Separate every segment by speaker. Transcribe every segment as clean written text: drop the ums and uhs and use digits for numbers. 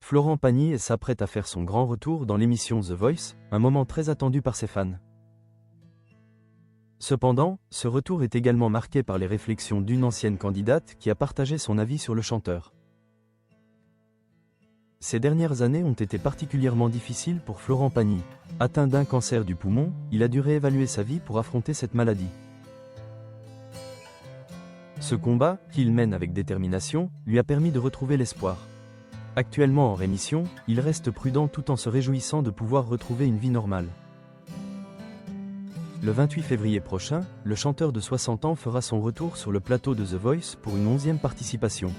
Speaker 1: Florent Pagny s'apprête à faire son grand retour dans l'émission The Voice, un moment très attendu par ses fans. Cependant, ce retour est également marqué par les réflexions d'une ancienne candidate qui a partagé son avis sur le chanteur. Ces dernières années ont été particulièrement difficiles pour Florent Pagny. Atteint d'un cancer du poumon, il a dû réévaluer sa vie pour affronter cette maladie. Ce combat, qu'il mène avec détermination, lui a permis de retrouver l'espoir. Actuellement en rémission, il reste prudent tout en se réjouissant de pouvoir retrouver une vie normale. Le 28 février prochain, le chanteur de 60 ans fera son retour sur le plateau de The Voice pour une 11e participation.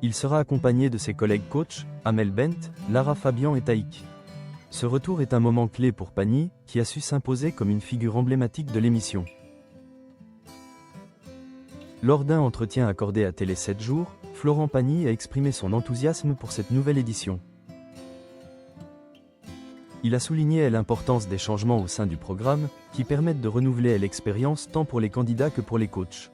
Speaker 1: Il sera accompagné de ses collègues coachs, Amel Bent, Lara Fabian et Taïk. Ce retour est un moment clé pour Pagny, qui a su s'imposer comme une figure emblématique de l'émission. Lors d'un entretien accordé à Télé 7 jours, Florent Pagny a exprimé son enthousiasme pour cette nouvelle édition. Il a souligné l'importance des changements au sein du programme, qui permettent de renouveler l'expérience tant pour les candidats que pour les coachs.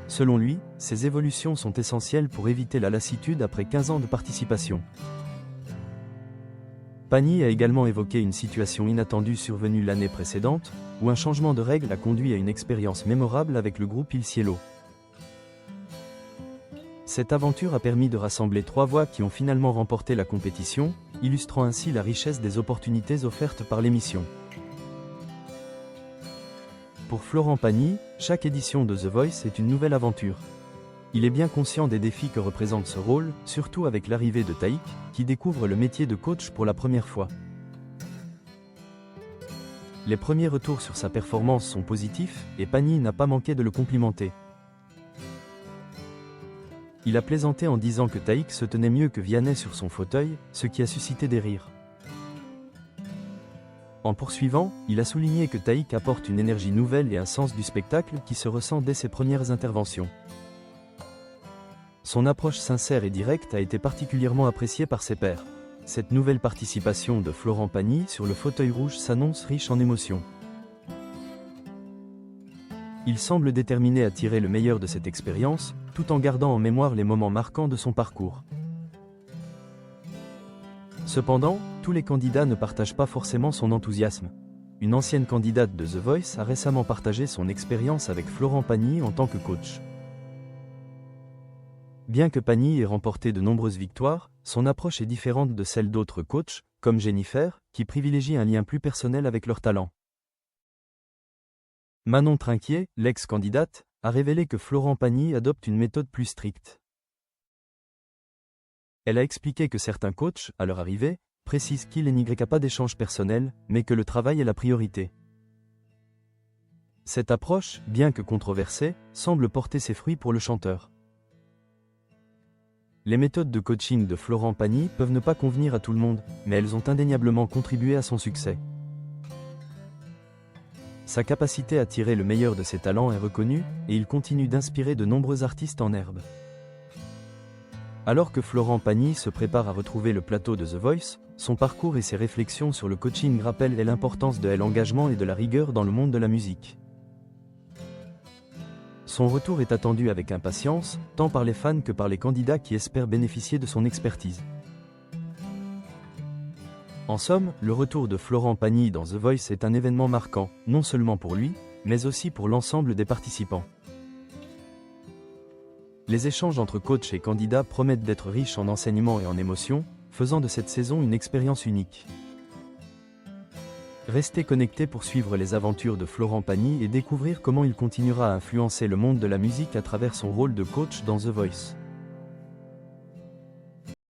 Speaker 1: Selon lui, ces évolutions sont essentielles pour éviter la lassitude après 15 ans de participation. Pagny a également évoqué une situation inattendue survenue l'année précédente, où un changement de règles a conduit à une expérience mémorable avec le groupe Il Cielo. Cette aventure a permis de rassembler 3 voix qui ont finalement remporté la compétition, illustrant ainsi la richesse des opportunités offertes par l'émission. Pour Florent Pagny, chaque édition de The Voice est une nouvelle aventure. Il est bien conscient des défis que représente ce rôle, surtout avec l'arrivée de Taïk, qui découvre le métier de coach pour la première fois. Les premiers retours sur sa performance sont positifs, et Pagny n'a pas manqué de le complimenter. Il a plaisanté en disant que Taïk se tenait mieux que Vianney sur son fauteuil, ce qui a suscité des rires. En poursuivant, il a souligné que Taïk apporte une énergie nouvelle et un sens du spectacle qui se ressent dès ses premières interventions. Son approche sincère et directe a été particulièrement appréciée par ses pairs. Cette nouvelle participation de Florent Pagny sur le fauteuil rouge s'annonce riche en émotions. Il semble déterminé à tirer le meilleur de cette expérience, tout en gardant en mémoire les moments marquants de son parcours. Cependant, tous les candidats ne partagent pas forcément son enthousiasme. Une ancienne candidate de The Voice a récemment partagé son expérience avec Florent Pagny en tant que coach. Bien que Pagny ait remporté de nombreuses victoires, son approche est différente de celle d'autres coachs, comme Jennifer, qui privilégient un lien plus personnel avec leur talent. Manon Trinquier, l'ex-candidate, a révélé que Florent Pagny adopte une méthode plus stricte. Elle a expliqué que certains coachs, à leur arrivée, précisent qu'il n'y a pas d'échange personnel, mais que le travail est la priorité. Cette approche, bien que controversée, semble porter ses fruits pour le chanteur. Les méthodes de coaching de Florent Pagny peuvent ne pas convenir à tout le monde, mais elles ont indéniablement contribué à son succès. Sa capacité à tirer le meilleur de ses talents est reconnue, et il continue d'inspirer de nombreux artistes en herbe. Alors que Florent Pagny se prépare à retrouver le plateau de The Voice, son parcours et ses réflexions sur le coaching rappellent l'importance de l'engagement et de la rigueur dans le monde de la musique. Son retour est attendu avec impatience, tant par les fans que par les candidats qui espèrent bénéficier de son expertise. En somme, le retour de Florent Pagny dans The Voice est un événement marquant, non seulement pour lui, mais aussi pour l'ensemble des participants. Les échanges entre coachs et candidats promettent d'être riches en enseignements et en émotions, faisant de cette saison une expérience unique. Restez connectés pour suivre les aventures de Florent Pagny et découvrir comment il continuera à influencer le monde de la musique à travers son rôle de coach dans The Voice.